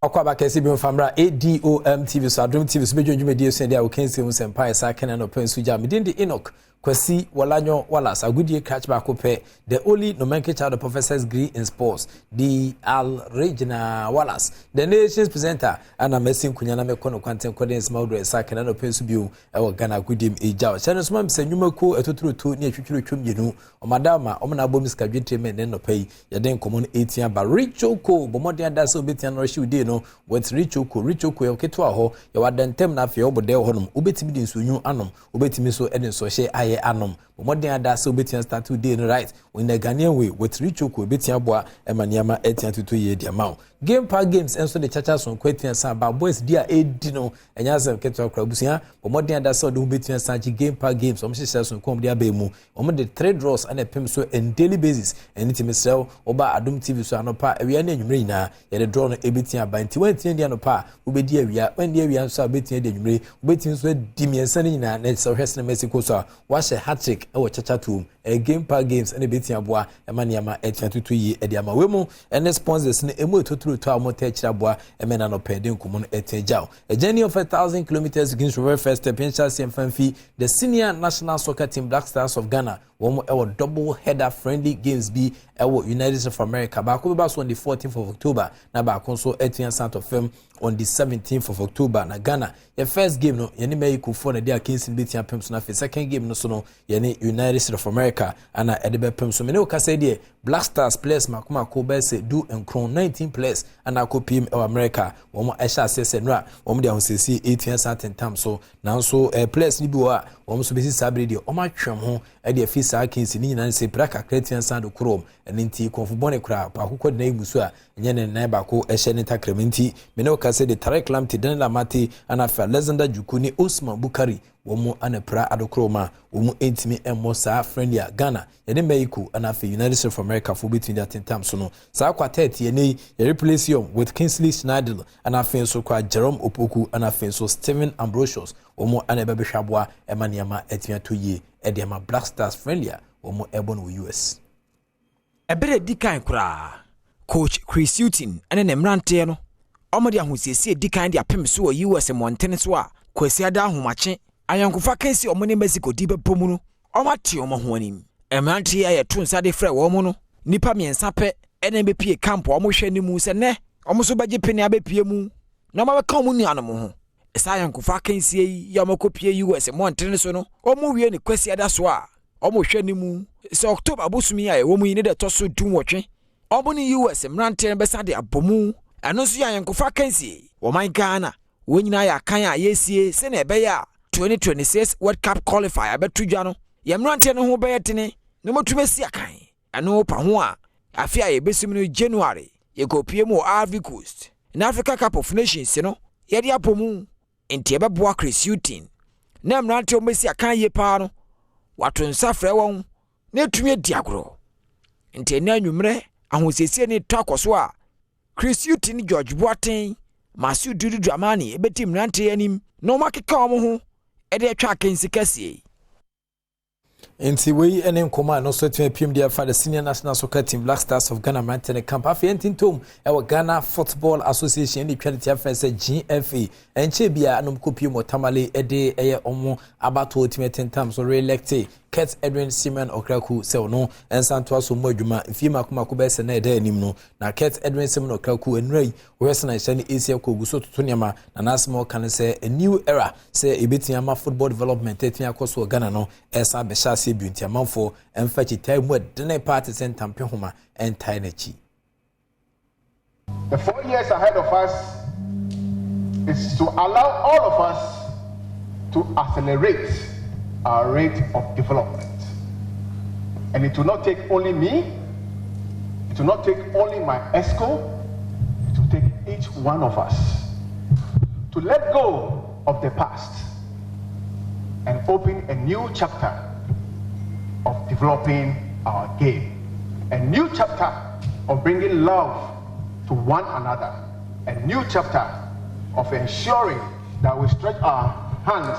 Akwaba kesi bi mfamra Adom TV so Adom TV so bedwodwuma die so dia wo kensi mu sempa esa kene no pen suja midindi Enoch Kwasi Walanyo Wallace agudie catch back up the only nomenclature of the professor's degree in sports the Al Regina Wallace the nation's presenter and a messing kunyana me kono kwanten kodin small dress sakena no pen su biu e wo Ghana gudim eja channel so mam se nwuma ko etoturu to ne atwitwuru twomyenu o madama o na bom ska dwetire men ne no pay ye den common 18 ba Richoko bomodin da so betian no hwe de no with Richoko ye keto ho ye wadentem na afie obode ho nom obetimi di nsunyu anom obetimi so eden so hye anom modern ada so betian start today no right when the Ghanaian way with Richoko betian boa emaniama etian tutu ye dia maw game park games enso the chacha so kwetian san ba boys dia edi no enya sem keto krabusia modern ada so do betian san game park games om hye so kom dia ba mu om the 3 draws and a pem so on daily basis anytime sell oba Adom TV so anopa awia na nwumre nyina ye the draw no ebetian ba nti wantian dia no pa obedi awia wan dia awia so abetian dia nwumre obetin so di miensa nyina na so hwese na Mexico so wa hat-trick e wo chacha to game park games and betin aboa e maniama etiatutu yi e dia ma wemu and sponsors ne emu etoturu to amota chira aboa e mena no pede nkomo no etenjao a journey of 1,000 kilometers against river first championship semfanfi the senior national soccer team Black Stars of Ghana womo e wo double header friendly games be e wo United States of America ba ko ba so on the 14th of October na ba ko so etian South of Fem on the 17th of October na Ghana your first game no yene Mexico for na dia against betin pem so na second game no so no yene United States of America ana edebe pem so me ne ka say dey Black Stars players makoma ko be say do enkron 19 players ana ko pm America womo e sha say nra womo dia hosesi 18 certain time so na so players ni bi wa womo so be si sabre dey o ma twem ho e dey fi sa kinsi ni nyina se praka kretian sand krom eni nti konfubone kra pa akukọ na imusu a enye ne nan ba ko e hye ne takrementi me ne ka say the Tarek Lamti den Lamati ana fa Alexander Jukuni Osman Bukari womo anapra adokroma womo entimi emmo sa friendly Ghana yene Mexico ana fa United States of America for between that time so no sa kwa 30 yene ye replace him with Kingsley Schneider ana fa so kwa Jerome Opoku ana fa so Steven Ambrosius womo anabebe hwaboa emaniama etia to ye e de ma Black Stars friendly womo ebon wo US ebere dikan kura coach Chris Hutton ene ne mrante no omodi ahosiesie dikan dia pem so US montene so a kwasi ada ahomache ayankofa kansi omone Mexico di bepomu no omate omo anim emrante ya to nsade frɛ wo mo no nipa miensa pɛ ene bepie camp omohwɛ ni mu se ne omo so bagye pene abepie mu na ma bɛka omo nuanom ho esa ayankofa kansi yi ya makopie US montene so no omo wie ne kwasi ada so a omohwɛ ni mu se October bosumi ya wo mu yi ne de to so dunwotwe omo ni US mrante bɛsa de abomu ano so ya yankofa kansi wo man Ghana wonyina ya kan a yesie se na ebeya 2026 World Cup qualifier betudwa no yemrante no ho beyetene ne motumesi akan ano pa ho a afia ye besum no January ye kopie mu Ivory Coast in Africa Cup of Nations no ye dia pomu enti ebeboa Chris Hutton na mrante o mesi akan ye pa no wato nsafrɛ won na etumi diagoro enti na anwumre ahosiesie ni takoso a Chris Hutton George Boateng Masu Dudu Dramani ebetim nante anim no makeka omo ho e de atwa kansi kase enti we ene nkoma no so twa pm dia fa the senior national soccer team Black Stars of Ghana maintain camp afia entintom e wa Ghana Football Association ni twante afense GFA enche bia anom kopie mo tamale e de eye omo abato ultimate time so re-elected Kurt Edwin Simon Okraku se no ensanto so mo adwuma mfima akoma ko be se na eda anim no na Kurt Edwin Simon Okraku enrai we se na hye ne Asia ko guso toto niama na nasmo kan se a new era se ebetiama football development etia akoso Ghana no esa be sha se biunti amanfo emfa chitai mu de party sentampe homa entai na chi. The 4 years ahead of us is to allow all of us to accelerate our rate of development. And it will not take only me, it will not take only my ESCO, it will take each one of us to let go of the past and open a new chapter of developing our game, a new chapter of bringing love to one another, a new chapter of ensuring that we stretch our hands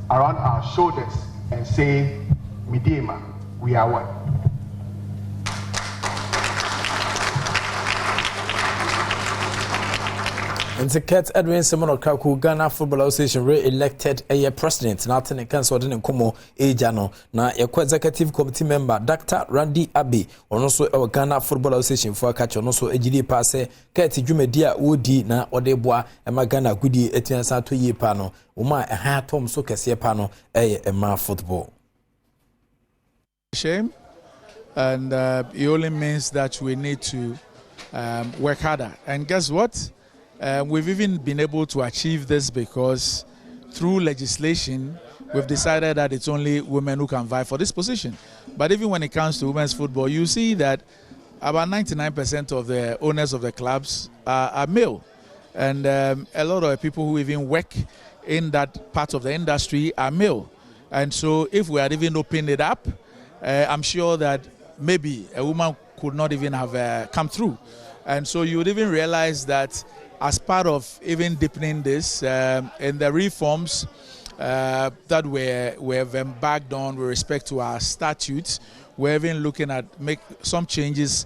around our shoulders and say, Midima, we are one. And Kurt Edwin Simon Okaku Ghana Football Association re-elected a president. Now ten council didn't come ejano. Now a executive committee member Dr. Randy Abbey on also our Ghana Football Association for catch on also EGD passe Kurt Jumedia Woody na Odeboa and Ghana Goody Etienne to ye pano. Uma a hat Tom so kese pano a ma football. Shame, and it only means that we need to work harder. And guess what? We've even been able to achieve this because through legislation, we've decided that it's only women who can vie for this position. But even when it comes to women's football, you see that about 99% of the owners of the clubs are male. And a lot of people who even work in that part of the industry are male. And so if we had even opened it up, I'm sure that maybe a woman could not even have come through. And so you would even realize that as part of even deepening this in the reforms that we have embarked on with respect to our statutes, we're even looking at make some changes,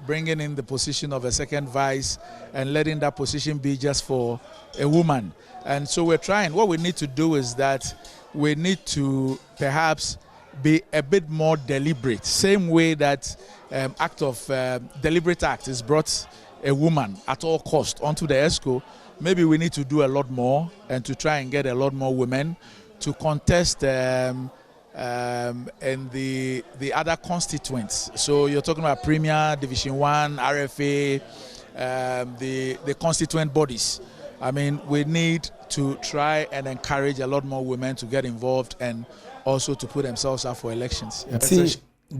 bringing in the position of a second vice and letting that position be just for a woman. And so we're trying. What we need to do is that we need to perhaps be a bit more deliberate. Same way that deliberate act is brought a woman at all cost onto the ESCO, maybe we need to do a lot more and to try and get a lot more women to contest in the other constituents. So you're talking about Premier, Division 1, RFA, the constituent bodies. I mean, we need to try and encourage a lot more women to get involved and also to put themselves up for elections.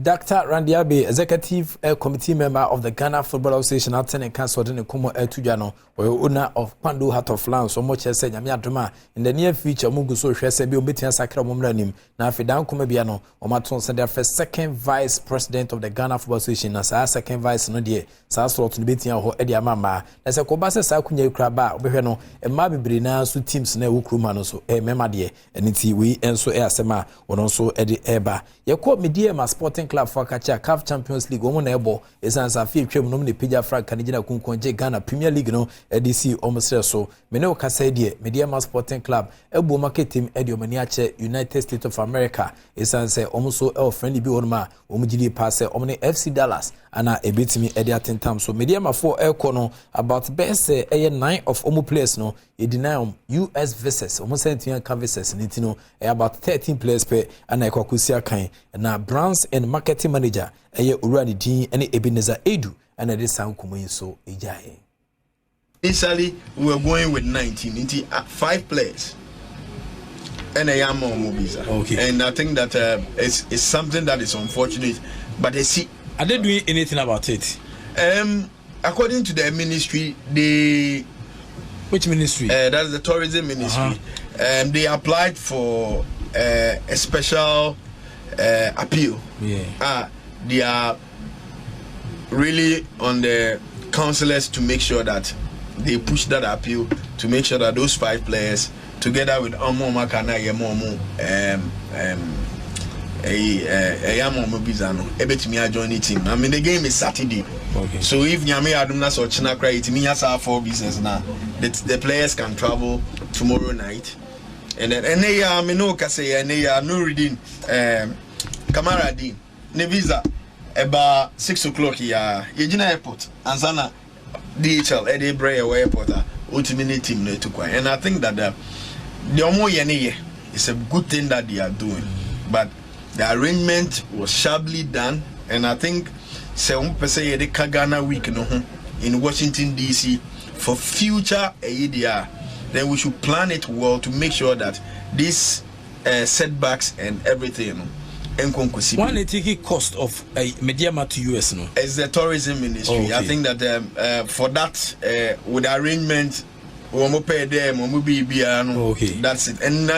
Dr. Randy Abbey, executive committee member of the Ghana Football Association, attending council in Kumo Tujano, or owner of Pandu Heart of Land, so much as said Yamiaduma. In the near future, Mungu so shall say, be omitting Sacra Mumranim. Now, if you down Kumabiano, or Maton said their first second vice president of the Ghana Football Association, as our second vice no dear, Sasro to be or Edia Mama. As a Kobasa Sakunya Kraba, Obehano, and Mabi Brina, so teams ne Ukrumano, so a Memadi, and it's we and so air Sema, or also Eddie Eba. You caught me dear, my sporting club for Kacha CAF Champions League woman ebo is as a few chim nomini Pija Frank Canadian Kunkonje Ghana Premier League no EDC almost so Meno Casadie Mediama Sporting Club Ebo Market Team Edio Maniache United States of America is as almost so friendly be onma Omujidi passe Omni FC Dallas and a bit me Edia 10 times so Mediama 4 Elkono about best 9 of Omu players no it deny US versus almost 17 canvases nitino about 13 players per and a Kwakusia kind na brands and marketing manager Urani Dean and Ebenezer Edu and this sound coming so ejaye. Initially we were going with 19 into 5 players and a young movies. Okay. And I think that it's something that is unfortunate, but they see are they doing anything about it? According to the ministry, which ministry? That's the tourism ministry. They applied for a special appeal. Yeah. They are really on the councillors to make sure that they push that appeal to make sure that those 5 players, together with Omo Makana Yemomo, Yamomo Bizano, Ebetimi join the team. I mean, the game is Saturday. Okay. So if Nyame Adumna or Chinakra, it means 4 business now. The players can travel tomorrow night. And then they are Minoka say, and they are Nuruddin, Kamara Dean, Nevisa, about 6 o'clock here, Yejina Airport, and Sana DHL, Eddie Bray Airport, ultimately team to quite. And I think that the Omo Yene is a good thing that they are doing. But the arrangement was sharply done, and I think some person the Kagana week in Washington DC for future AEDR. Then we should plan it well to make sure that these setbacks and everything. One ticket cost of Mediama to US no? It's the tourism ministry. Okay. I think that for that with the arrangement, we will pay them, we will be okay. That's it. And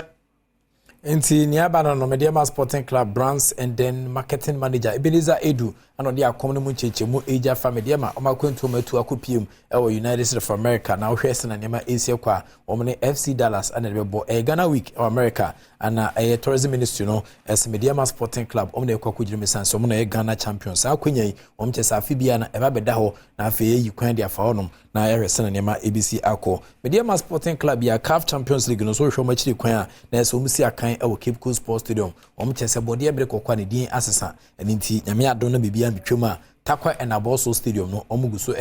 Inti Niabana no Mediama Sporting Club brands and then marketing manager Ebenezer Edu and on the common munche mu eja fa Mediama o makwentu metu akopiem e United States of America na hwese na nema Asia kwa omne FC Dallas and the Ghana week of America and a tourism ministry no as Mediama Sporting Club omne kwa kujiri so mo na Ghana champions akwenya omche sa afibia na eba beda ho na afi yi kwan dia fa honom na hwese na nema ABC akọ Mediama Sporting Club ya CAF Champions League no so hwo machiri kwan na so omsi akan e Cape Coast Sports Stadium omche body ebre kokwa ne din asesa eninti nyame adon na bibia mitwema Takwa and Aboso Stadium no omuguso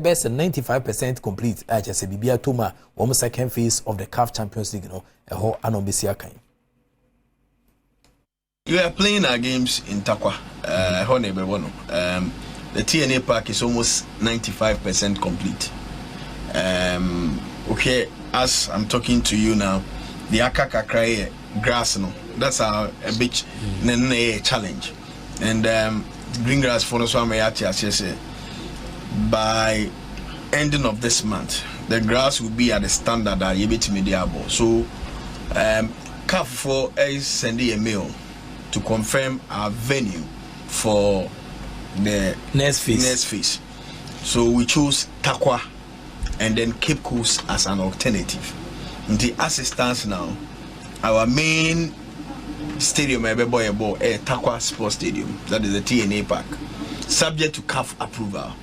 best 95% complete chese bibia toma second phase of the CAF Champions League no eho anombesi akan. You are playing our games in Takwa the TNA park is almost 95% complete. Okay, as I'm talking to you now, the Akaka cry grass no, that's a bit challenge. And green grass for us by ending of this month the grass will be at the standard that you bit mediable. So CAF for is sending a mail to confirm our venue for the next phase. So we chose Takwa and then Cape Coast as an alternative. In the assistance now, our main stadium Takwa Sports Stadium, that is the TNA park, subject to CAF approval.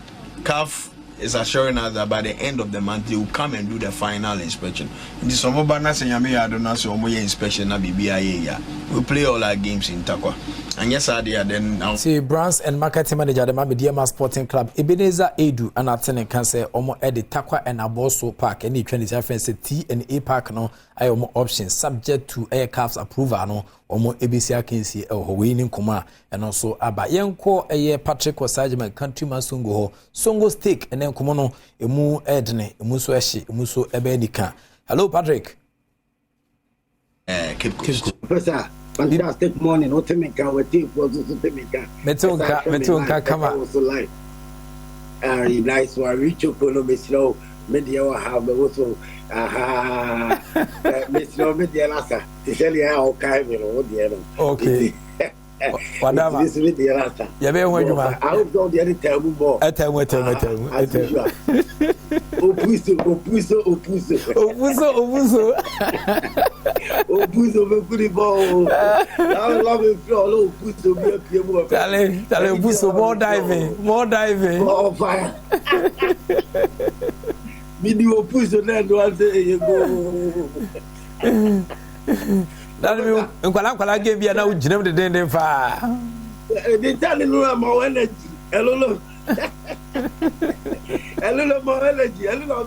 CAF is assuring us that by the end of the month they will come and do the final inspection. In the summer inspection we play all our games in Takwa. And yes, I did then now. See brands and marketing manager the Mediama Sporting Club Ebenezer Edu and attending can say omo the Takwa and Aboso Park any 20 say T&A park no I options subject to CAF's approval no omo ABC akensi winning koma and also aba yenko Patrick Osajman countryman Songo steak and then komo emu edne emu so ehye emu so ebedika. Hello Patrick. Professor, fantastic morning. What me can we take for to metunka kama also live. Nice one. Reach up on me slow. Media have also Mr. Media Lassa. To tell you how kind you know the okay. Whatever. This is the Lassa. You be when you ma. I hope don't the other terrible ball. Opuso. Opuso me kuri ball. I love it flow Opuso be more. Tale Opuso more diving. More fire. Midi Opuso na do say you go. That mean nkwala game bia na uginem de den fa. They tell no more energy. Hello. Hello more energy. Hello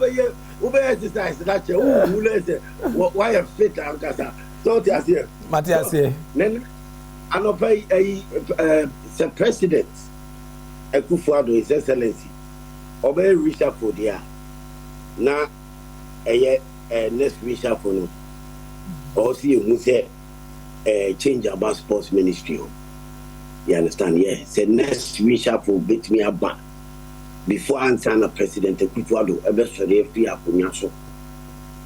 over exercise that you why you fit and kasa. So that's here. Matthias here. Then I pay a president Akufo-Addo His Excellency obey reshuffle there. Na next reshuffle no. Also who say change about sports ministry. You understand? Yeah. Say next reshuffle beat me about before answer President Akufo-Addo eventually free up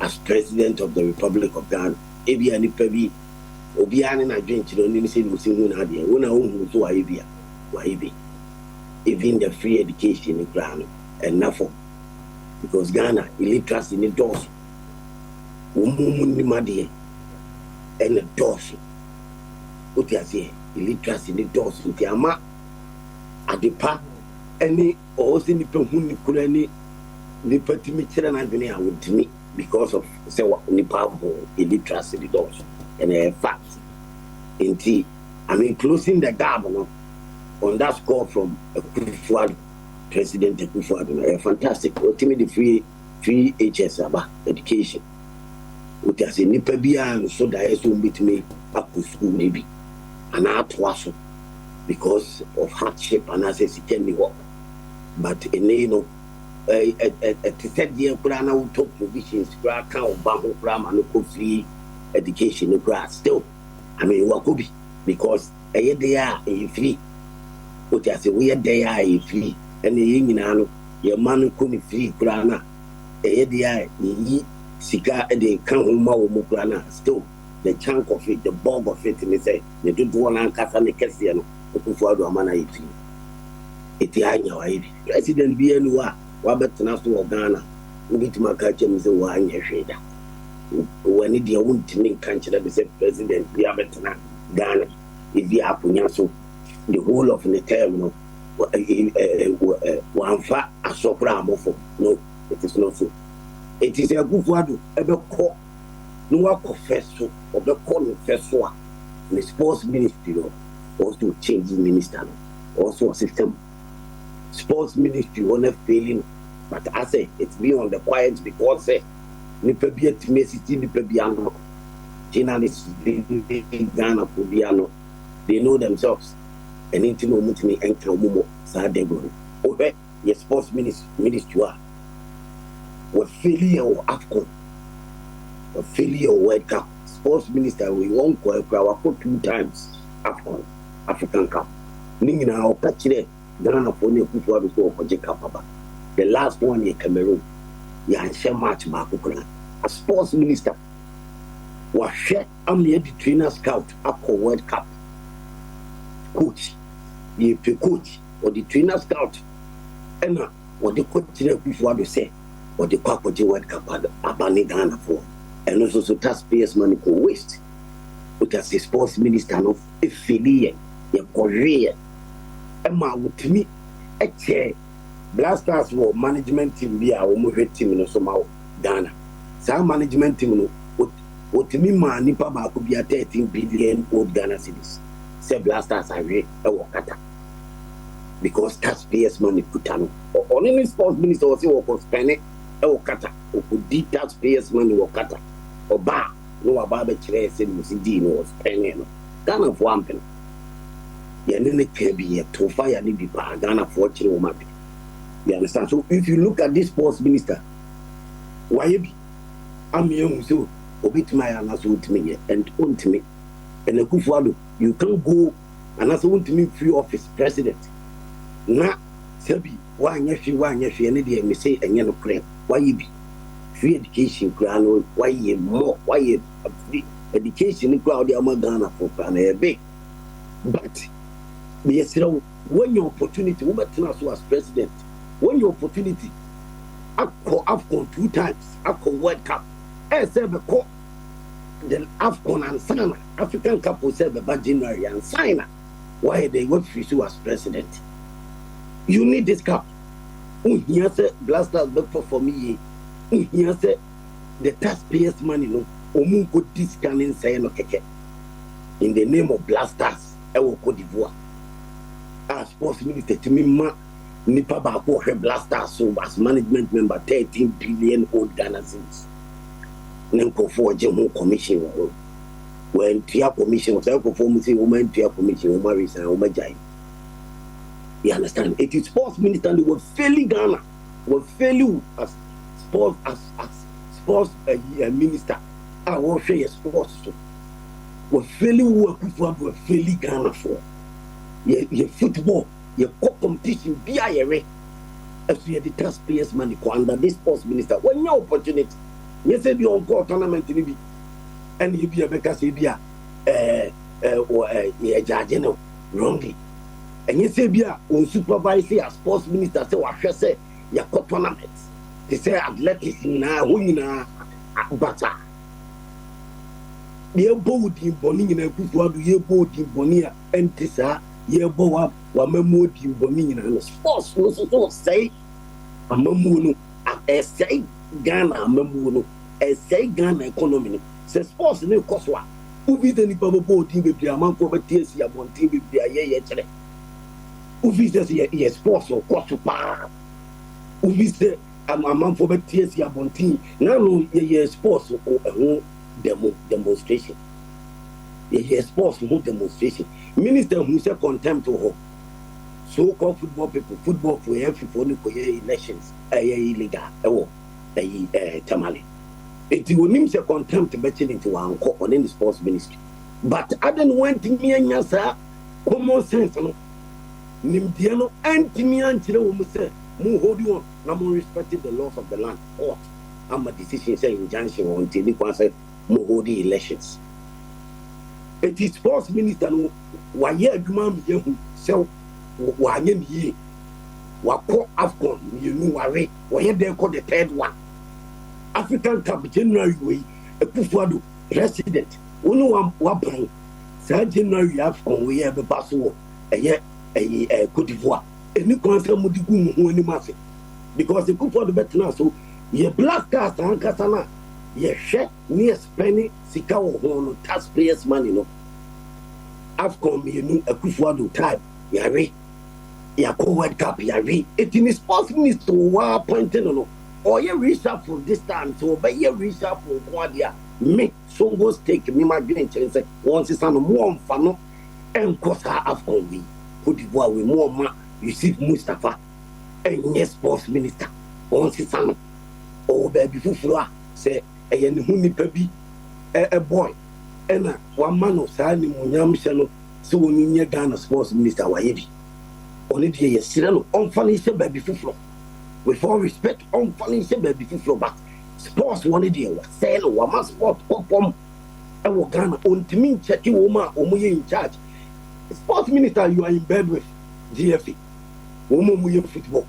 as President of the Republic of Ghana. Ebi ani pebi obi ani na drink no ni say no sin na de wona hu so wa even the free education in Ghana enough because Ghana illiteracy in doors ni made and the doors what you say illiteracy in doors nti ama adepa any or say ni pehu ni kura ni patimi kire na dwene a wodimi because of say nipa illiteracy in doors and a fact nti I mean closing the gap no on that score from Akufo-Addo President Akufo-Addo fantastic ultimately the free HS about education what you say nipa bia so that so betimi up to school maybe and atwaso because of hardship and as it can be work but you know to set the plan out top provisions can baho no free education no still I mean what could be because they are free what you say we are there free and the no your man could free grana they are sika they can homa wo still the chunk of it, the bulk of it, they say, they do one and Casa Nicasiano, Kufuado Amana 18. Itianya, President Bienua, Robert Nasu of Ghana, who get my catcher is a wine shader. When it you won't think country that is President Biabetina, Ghana, if you are Punyaso, the whole of the terminal, one fat a sopramofo. No, it is not so. It is a good word, ever call. No one confess so, or the calling first one. The sports ministry also change the minister, also a system. Sports ministry won't failing, but I say it's be on the quiet because nipa bi atime city nipa bi ano. Journalists in Ghana for Biano, they know themselves. And into no mutiny and Kamumo, Sadebo. Okay, yes, sports ministry was failure or AFCON. A failure or World Cup. Sports minister, we won't call for 2 times AFCON, African Cup. Ningina or Kachire, Ghana for the people who go for Jekapaba. The last one in Cameroon, Yansha match Bakukuna. A sports minister was shared the trainer scout up for World Cup. Coach, the coach or the trainer scout, and what the coach before they say, what the Quack World Cup Abani Ghana for. And also taxpayers' money for waste. Because the sports minister of affiliate, a Korea, and my with me, a chair, Blasters for management team be our movie team in somehow Ghana. Some management team what me man nipa ba could be a 13 billion old Ghana cedis. Say Blasters are a wakata. Because taxpayers' money put on. Or any sports minister was spending a wakata, or could de taxpayers' money wakata. Or bar, no about the chair said Musidi was penny. Ghana for one penny. Yanene can be a to fire need be Ghana for children map. You understand? So if you look at this sports minister, why be? I'm young so obit my answer to me and own to me. And a good you can't go and as to me free office president. Na Sebi, why you any day me say and you claim. Why you be? Free education, ground, why you more, why you free education in crowd the Ghana for plan big. But yes, when your opportunity, we as president, when your opportunity, AFCON 2 times, AFCON World Cup, the AFCON and Sana, African Cup will serve about January and Sana, why they work for you as president. You need this cup. Here say Blasters better for me. Here say the taxpayers' money no. Omu go discounting say no keke. In the name of Blasters, I will Cote d'Ivoire. As sports minister to me ma nipa ba ko Blasters so as management member 13 billion old Ghana cedis. Nenko for Jemu commission when Tia commission was perform say woman Tia commission woman resign woman jai. You understand? It is sports minister they were failing Ghana, were failing as sports minister. I will share sports so. Were failing work were failing Ghana for. Your football, your competition, be a way. As we had the taxpayers' money under this sports minister. When your opportunity, you say you on court tournament in be, and you be a better say be a judge wrongly. And you say be a supervisor as sports minister say what she say your court tournament. They say athletics na winning bata. Ye bold in Bonnie in a good word, ye bold in Bonnia and Tissa. Ye bow up, while Memo in Bonin and sports no so say a Mamuno, a say Ghana, Mamuno, a say Ghana economy. Says sports no cost what. Who be the Nippo boat in the amount of a tears ya one team with the yesterday? Who visits ye sports or cost to power? Who visit a month for a tears ya one team? Now, ye sports or a home demonstration. Ye sports for demonstration. Minister who said contempt to her. So-called football people, football for every for elections, illegal, tamale. It will mean say contempt better into one on any sports ministry. But I don't want to me and yasa common sense no. Nimdiano and Timmy and Chile say, more hold you on, no more respecting the laws of the land. What? I'm a decision saying injunction until you say more hold the elections. It is sports minister no waye adwuma myehu se wanye niye wakọ AFCON yenu ware waye dey call the third one African Cup January way Ekufuado president wonu wabran sa January AFCON we be baso eye Cote d'Ivoire eni konsa mudigu hu ani mase because Ekufuado betna so ye black cast an kasana ye hwe ne spending sika wo ho no taxpayers money no AFCON yenu Ekufuado time yare Yako World Cup yare it in sports minister wa appointed no or ye reshuffle this time so be ye reshuffle kwadia me songo stake me my green say once is no more mfa no enkosa AFCON we Cote d'Ivoire we more ma Yusuf Mustafa and yes sports minister once is no o baby fufura say eye ne hu nipa bi a boy ena one man of sa ni munyam hye no so woni nye Ghana sports minister wa ye bi oni de ye sire no on fani se baby fufuro with all respect on fani se baby fufuro but sports woni de wa say no wa ma sport popom e wo Ghana on timi check wo ma o mo ye in charge sports minister you are in bed with GFA wo mo ye football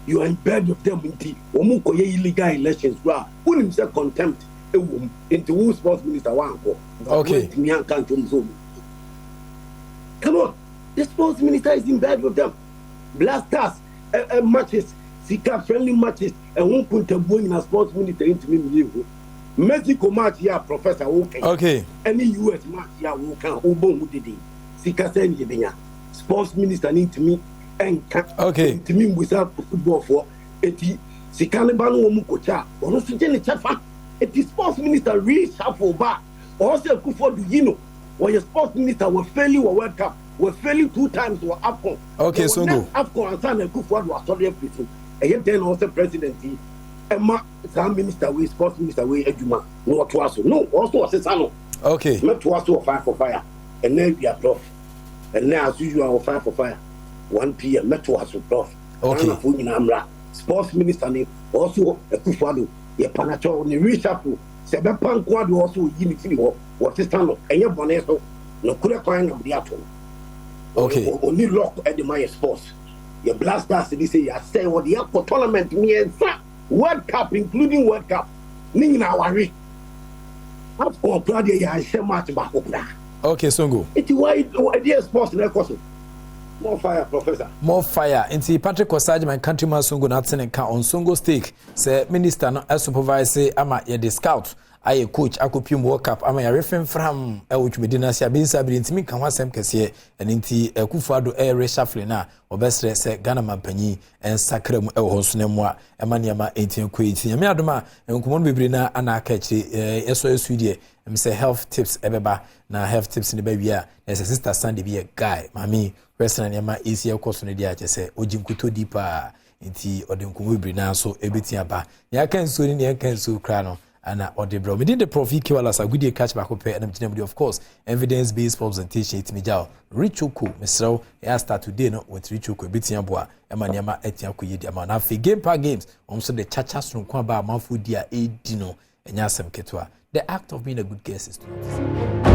you are in bed with them inti wo mo ko ye illegal elections bra unim say contempt e wo into who sports minister wa anko okay me an kan to so come on the sports minister is in bed with them blasters matches sika friendly matches and won kuntabu in sports minister into me Mexico match here professor okay any US match here wo kan obo hu dede sika say ni benya sports minister need to me and okay to me without football for eti sika ne ba no mu kocha ono so je ne chafa eti sports minister reshuffle back or say Kufuor you know when your sports minister was failing World Cup was failing 2 times to AFCON okay so go AFCON and San Kufuor was sorry everything and then also president Emma some minister we sports minister we Adoma no to us no also was Sano okay not to us 5 for fire and then we are prof and now as usual 5 for fire 1 p.m. met to us prof okay sports minister ni also Kufuor ye panacho ni reshuffle se be pan kwa do also unity wo what is stand enye bone so no kure kwan na bi ato okay only lock at the my sports your blasters they say ya say what the airport tournament me ensa World Cup including World Cup ni na wari have for proud ya share match back up da okay so go it why the sports na course more fire professor more fire into Patrick Osage my countryman Songo na ten ka on Songo stake say minister no supervise ama ye the scout aye coach akopim World Cup ama ya refen from which sia bin sabiri ntimi kan wasem kese enti Kufuor reshuffle na obesre se Ghana mampanyi en sakram ho so nemu a ema ne ma enti ko enti nyame adoma enkomo no bebre na ana aka chi eso die em say health tips ebeba na health tips ne ba wi a na sister Sunday be a guy mami restaurant ne ma easy ekoso ne dia che se ojinkuto dipa enti odenkomo bebre na so ebeti aba ya kan so ni ya kan so kra no ana odebro me did the prof equal as a good catch back up and of course evidence based presentation it meja Richoko mesro ya start today no with Richoko betia boa e ma niam atia koyedi ama na fe game park games so the chacha sunko ba amanfo dia edi no enya asem ketwa the act of being a good guest is to